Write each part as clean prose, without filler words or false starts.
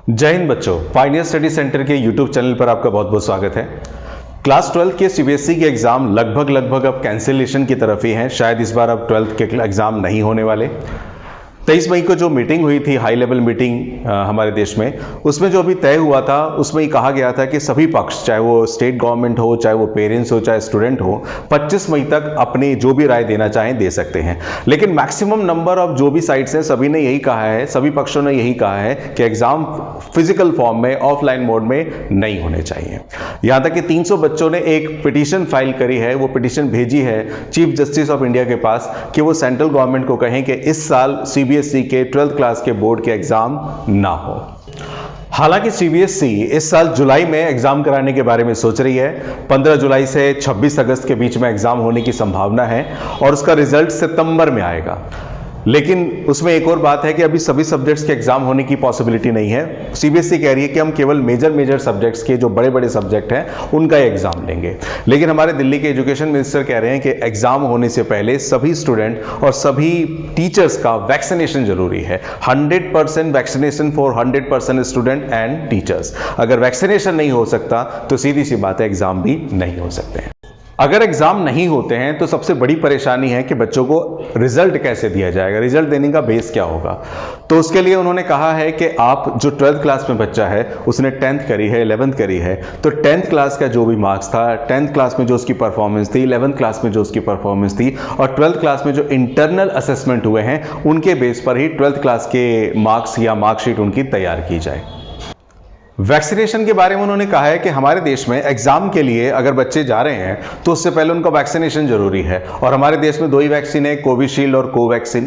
जय हिंद बच्चों, Pioneer study centre के यूट्यूब चैनल पर आपका बहुत बहुत स्वागत है। क्लास 12 के सीबीएसई के एग्जाम लगभग अब कैंसिलेशन की तरफ ही हैं। शायद इस बार अब 12th के एग्जाम नहीं होने वाले। 23 मई को जो मीटिंग हुई थी, हाई लेवल मीटिंग हमारे देश में, उसमें जो अभी तय हुआ था उसमें ही कहा गया था कि सभी पक्ष, चाहे वो स्टेट गवर्नमेंट हो, चाहे वो पेरेंट्स हो, चाहे स्टूडेंट हो, 25 मई तक अपनी जो भी राय देना चाहें दे सकते हैं। लेकिन मैक्सिमम नंबर ऑफ जो भी साइट्स हैं सभी ने यही कहा है, सभी पक्षों ने यही कहा है कि एग्जाम फिजिकल फॉर्म में, ऑफलाइन मोड में नहीं होने चाहिए। यहां तक कि 300 बच्चों ने एक पिटीशन फाइल करी है, वो पिटीशन भेजी है चीफ जस्टिस ऑफ इंडिया के पास कि वो सेंट्रल गवर्नमेंट को कहें कि इस साल सीबीएसई के 12th क्लास के बोर्ड के एग्जाम ना हो। हालांकि सीबीएसई इस साल जुलाई में एग्जाम कराने के बारे में सोच रही है। 15 जुलाई से 26 अगस्त के बीच में एग्जाम होने की संभावना है और उसका रिजल्ट सितंबर में आएगा। लेकिन उसमें एक और बात है कि अभी सभी सब्जेक्ट्स के एग्जाम होने की पॉसिबिलिटी नहीं है। सीबीएसई कह रही है कि हम केवल मेजर सब्जेक्ट्स के, जो बड़े बड़े सब्जेक्ट हैं, उनका एग्जाम लेंगे। लेकिन हमारे दिल्ली के एजुकेशन मिनिस्टर कह रहे हैं कि एग्जाम होने से पहले सभी स्टूडेंट और सभी टीचर्स का वैक्सीनेशन जरूरी है। 100% vaccination for 100% student and teachers. अगर वैक्सीनेशन नहीं हो सकता तो सीधी सी बात है, एग्जाम भी नहीं हो सकते हैं। अगर एग्जाम नहीं होते हैं तो सबसे बड़ी परेशानी है कि बच्चों को रिजल्ट कैसे दिया जाएगा, रिजल्ट देने का बेस क्या होगा। तो उसके लिए उन्होंने कहा है कि आप जो 12th क्लास में बच्चा है, उसने 10th करी है, 11th करी है, तो 10th क्लास का जो भी मार्क्स था, 10th क्लास में जो उसकी परफॉर्मेंस थी, 11th क्लास में जो उसकी परफॉर्मेंस थी और 12th क्लास में जो इंटरनल असेसमेंट हुए हैं, उनके बेस पर ही 12th क्लास के मार्क्स या मार्कशीट उनकी तैयार की जाए। वैक्सीनेशन के बारे में उन्होंने कहा है कि हमारे देश में एग्जाम के लिए अगर बच्चे जा रहे हैं तो उससे पहले उनका वैक्सीनेशन जरूरी है और हमारे देश में 2 ही वैक्सीन है, कोविशील्ड और कोवैक्सीन।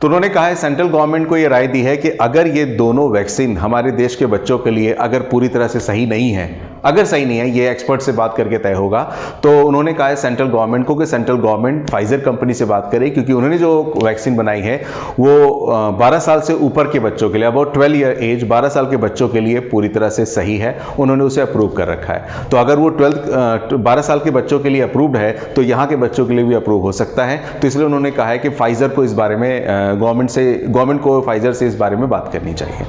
तो उन्होंने कहा है, सेंट्रल गवर्नमेंट को यह राय दी है कि अगर ये दोनों वैक्सीन हमारे देश के बच्चों के लिए अगर पूरी तरह से सही नहीं है, अगर सही नहीं है, ये एक्सपर्ट से बात करके तय होगा, तो उन्होंने कहा है सेंट्रल गवर्नमेंट को कि सेंट्रल गवर्नमेंट फाइजर कंपनी से बात करे, क्योंकि उन्होंने जो वैक्सीन बनाई है वो 12 साल से ऊपर के बच्चों के लिए, अबाउट 12 ईयर एज, 12 साल के बच्चों के लिए पूरी तरह से सही है। उन्होंने उसे अप्रूव कर रखा है। तो अगर वो 12 साल के बच्चों के लिए अप्रूव्ड है तो यहां के बच्चों के लिए भी अप्रूव हो सकता है। तो इसलिए उन्होंने कहा है कि फाइजर को इस बारे में गवर्नमेंट को फाइजर से इस बारे में बात करनी चाहिए।